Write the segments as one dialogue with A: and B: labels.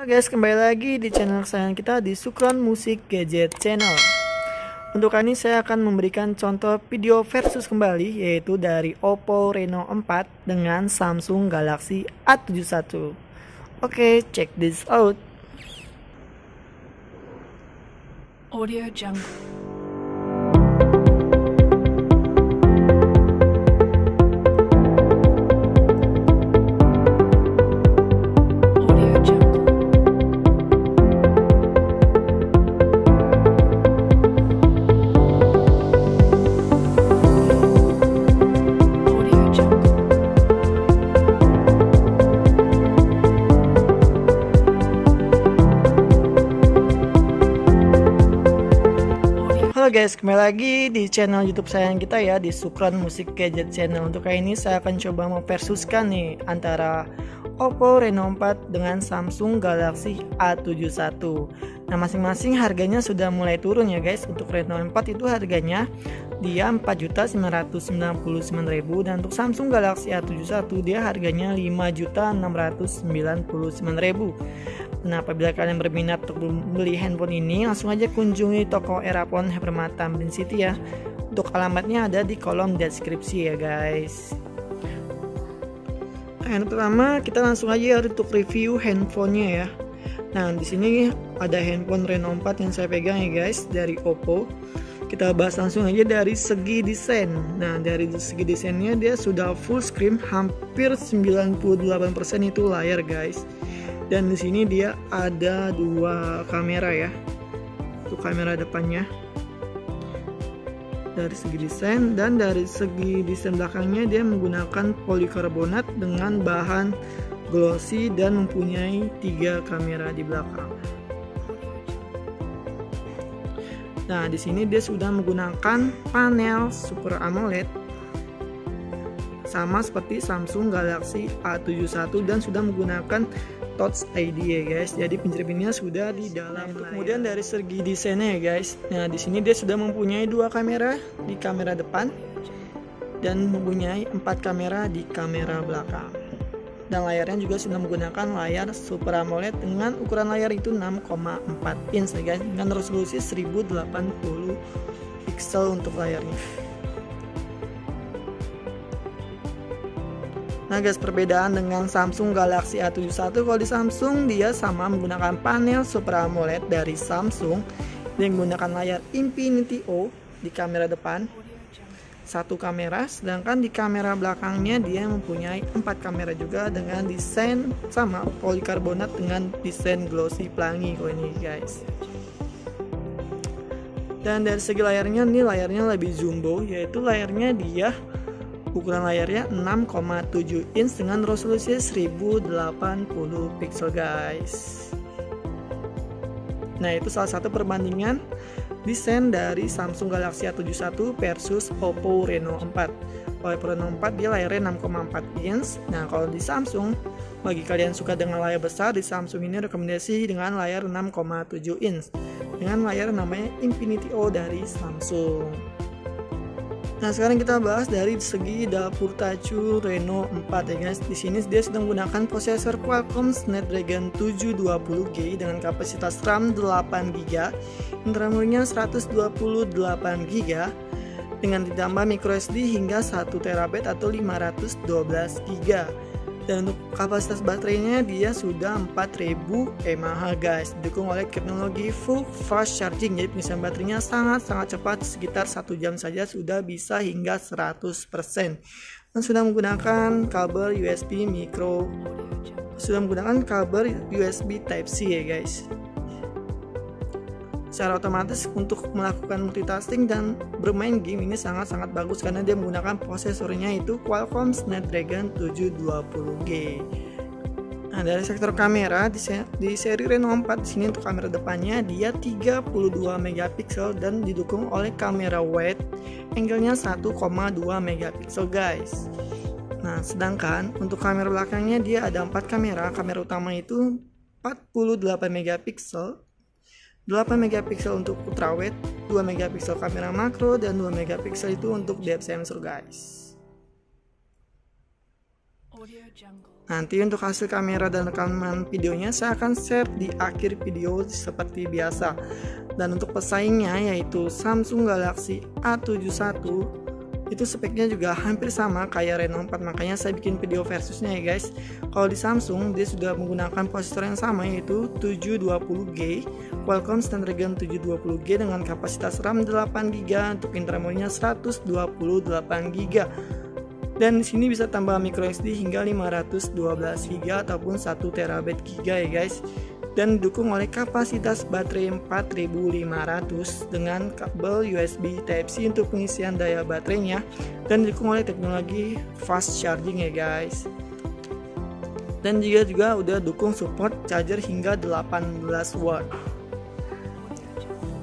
A: Halo guys, kembali lagi di channel kesayangan kita di Sukron Musik Gadget Channel. Untuk kali ini saya akan memberikan contoh video versus kembali, yaitu dari Oppo Reno 4 dengan Samsung Galaxy A71. Oke, check this out.
B: Audio Jungle.
A: Halo guys, kembali lagi di channel YouTube sayang kita ya, di Sukron Musik Gadget Channel. Untuk kali ini saya akan coba memversuskan nih antara Oppo Reno 4 dengan Samsung Galaxy A71. Nah, masing-masing harganya sudah mulai turun ya guys. Untuk Reno 4 itu harganya dia 4.999.000, dan untuk Samsung Galaxy A71 dia harganya 5.699.000. Nah, apabila kalian berminat untuk membeli handphone ini, langsung aja kunjungi toko Erapon Hypermart Tamrin City ya. Untuk alamatnya ada di kolom deskripsi ya guys. Nah, yang pertama kita langsung aja untuk review handphonenya ya. Nah, di sini ada handphone Reno 4 yang saya pegang ya guys, dari Oppo. Kita bahas langsung aja dari segi desain. Nah, dari segi desainnya dia sudah full screen, hampir 98% itu layar guys. Dan di sini dia ada dua kamera ya. Untuk kamera depannya. Dari segi desain, dan dari segi desain belakangnya dia menggunakan polikarbonat dengan bahan glossy dan mempunyai 3 kamera di belakang. Nah, di sini dia sudah menggunakan panel Super AMOLED sama seperti Samsung Galaxy A71, dan sudah menggunakan Touch ID ya guys. Jadi pencerminnya sudah di dalam. Kemudian dari segi desainnya ya guys. Nah, di sini dia sudah mempunyai 2 kamera di kamera depan dan mempunyai 4 kamera di kamera belakang. Dan layarnya juga sudah menggunakan layar Super AMOLED dengan ukuran layar itu 6,4 inch ya guys, dengan resolusi 1080 pixel untuk layarnya. Nah guys, perbedaan dengan Samsung Galaxy A71, kalau di Samsung dia sama menggunakan panel Super AMOLED dari Samsung yang menggunakan layar Infinity O di kamera depan, 1 kamera, sedangkan di kamera belakangnya dia mempunyai 4 kamera juga dengan desain sama polikarbonat dengan desain glossy pelangi kalau ini guys. Dan dari segi layarnya, ini layarnya lebih jumbo, yaitu layarnya dia ukuran layarnya 6,7 inch dengan resolusi 1080 pixel guys. Nah, itu salah satu perbandingan desain dari Samsung Galaxy A71 versus Oppo Reno 4. Kalau Reno 4 dia layarnya 6,4 inch. Nah, kalau di Samsung, bagi kalian suka dengan layar besar, di Samsung ini rekomendasi dengan layar 6,7 inch dengan layar namanya Infinity O dari Samsung. Nah, sekarang kita bahas dari segi dapur tacu Reno 4 ya guys. Di sini dia sedang menggunakan prosesor Qualcomm Snapdragon 720G dengan kapasitas RAM 8GB, memorinya 128GB dengan ditambah microSD hingga 1TB atau 512GB. Dan untuk kapasitas baterainya dia sudah 4000 mAh guys, didukung oleh teknologi full fast charging. Jadi pengisian baterainya sangat cepat, sekitar 1 jam saja sudah bisa hingga 100%. Dan sudah menggunakan kabel USB micro, sudah menggunakan kabel USB Type C ya guys. Secara otomatis untuk melakukan multitasking dan bermain game ini sangat bagus karena dia menggunakan prosesornya itu Qualcomm Snapdragon 720G. Nah, dari sektor kamera di seri Reno 4 di sini untuk kamera depannya dia 32 megapiksel dan didukung oleh kamera wide angle-nya 1,2 megapiksel guys. Nah, sedangkan untuk kamera belakangnya dia ada 4 kamera. Kamera utama itu 48 megapiksel, 8 megapiksel untuk ultrawide, 2 megapiksel kamera makro, dan 2 megapiksel itu untuk depth sensor guys. Nanti untuk hasil kamera dan rekaman videonya saya akan share di akhir video seperti biasa. Dan untuk pesaingnya yaitu Samsung Galaxy A71, itu speknya juga hampir sama kayak Reno 4, makanya saya bikin video versusnya ya guys. Kalau di Samsung dia sudah menggunakan prosesor yang sama yaitu 720G Qualcomm Snapdragon 720G dengan kapasitas RAM 8GB, untuk internalnya 128GB. Dan di sini bisa tambah microSD hingga 512GB ataupun 1TB ya guys. Dan didukung oleh kapasitas baterai 4500 dengan kabel USB Type-C untuk pengisian daya baterainya, dan didukung oleh teknologi fast charging ya guys. Dan juga udah dukung support charger hingga 18 watt.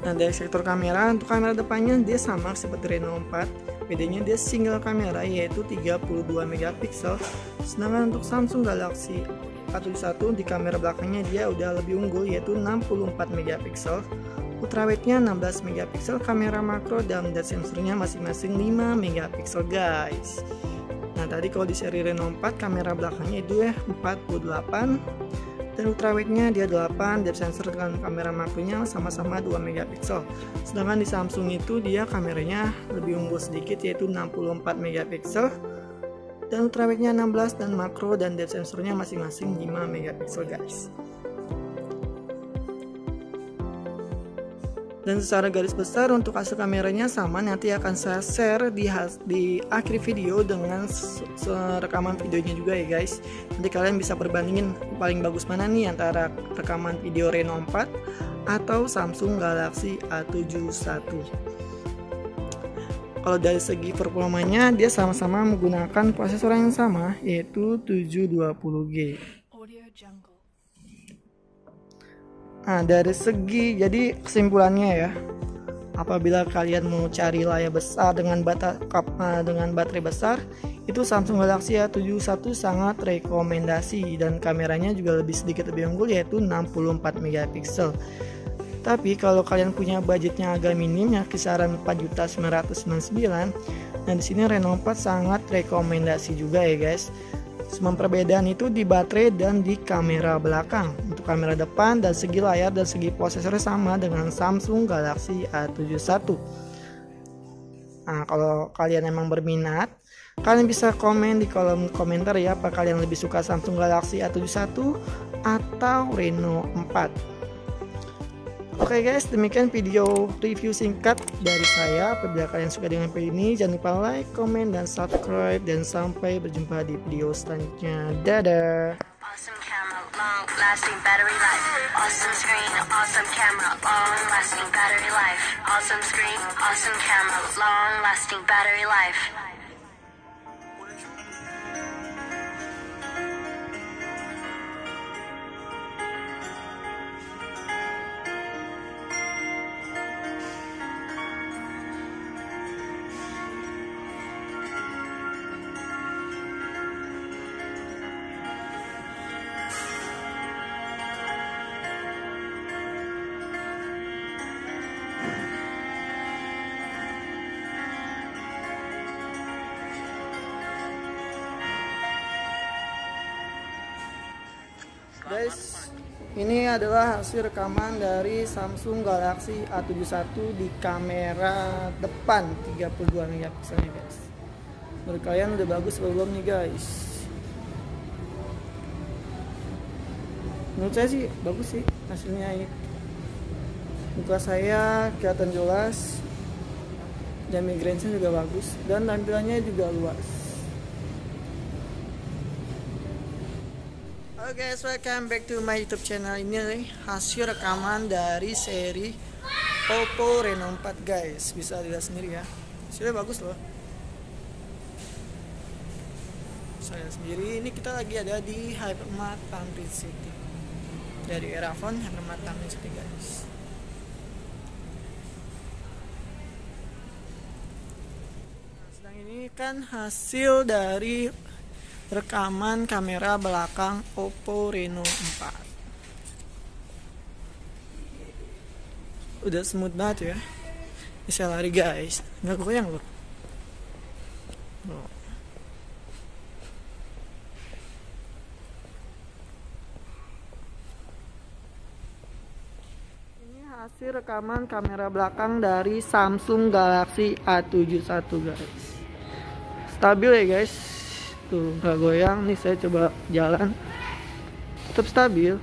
A: Nah, dari sektor kamera, untuk kamera depannya dia sama seperti Reno 4. Bedanya dia single kamera yaitu 32 megapiksel. Sedangkan untuk Samsung Galaxy A71 di kamera belakangnya dia udah lebih unggul yaitu 64 megapiksel. Ultrawidenya 16 megapiksel, kamera makro dan depth sensornya masing-masing 5 megapiksel guys. Nah, tadi kalau di seri Reno 4 kamera belakangnya itu 48 dan ultrawide-nya dia 8, depth sensor dengan kamera makronya sama-sama 2 megapiksel. Sedangkan di Samsung itu dia kameranya lebih unggul sedikit yaitu 64 megapiksel dan ultrawide-nya 16 dan makro dan depth sensornya masing-masing 5 megapiksel guys. Dan secara garis besar untuk hasil kameranya sama, nanti akan saya share di akhir video dengan rekaman videonya juga ya guys. Nanti kalian bisa perbandingin paling bagus mana nih antara rekaman video Reno 4 atau Samsung Galaxy A71. Kalau dari segi performanya dia sama-sama menggunakan prosesor yang sama yaitu 720G.
B: Audio Jungle.
A: Nah, dari segi, jadi kesimpulannya ya, apabila kalian mau cari layar besar dengan baterai besar, itu Samsung Galaxy A71 sangat rekomendasi, dan kameranya juga sedikit lebih unggul yaitu 64 megapiksel. Tapi kalau kalian punya budgetnya agak minim ya, kisaran 4.999, nah di sini Reno 4 sangat rekomendasi juga ya guys. Semua perbedaan itu di baterai dan di kamera belakang. Untuk kamera depan dan segi layar dan segi prosesor sama dengan Samsung Galaxy A71. Nah, kalau kalian emang berminat, kalian bisa komen di kolom komentar ya, apa kalian lebih suka Samsung Galaxy A71 atau Reno 4. Oke guys, demikian video review singkat dari saya. Apabila kalian suka dengan video ini, jangan lupa like, comment, dan subscribe. Dan sampai berjumpa di video selanjutnya. Dadah.
C: Awesome camera, long lasting battery life. Awesome screen, awesome camera, long lasting battery life. Awesome screen, awesome camera, long lasting battery life.
A: Guys, ini adalah hasil rekaman dari Samsung Galaxy A71 di kamera depan 32 megapiksel guys. Menurut kalian udah bagus belum nih guys? Menurut saya sih bagus sih hasilnya ini. Muka saya kelihatan jelas dan migrainsnya juga bagus dan tampilannya juga luas. Oke guys, welcome back to my YouTube channel. Ini nih hasil rekaman dari seri Oppo Reno 4 guys. Bisa dilihat sendiri ya, hasilnya bagus loh. Saya sendiri ini kita lagi ada di Hypermart Tamrin City, dari Erafon Hypermart Tamrin City guys. Nah, sedang ini kan hasil dari rekaman kamera belakang Oppo Reno 4. Udah smooth banget ya. Bisa lari guys, nggak goyang loh. Hasil rekaman kamera belakang dari Samsung Galaxy A71 guys. Stabil ya guys. Tuh nggak goyang. Nih saya coba jalan. Tetap stabil.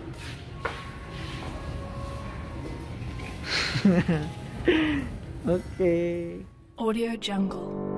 A: Oke.
B: Audio Jungle.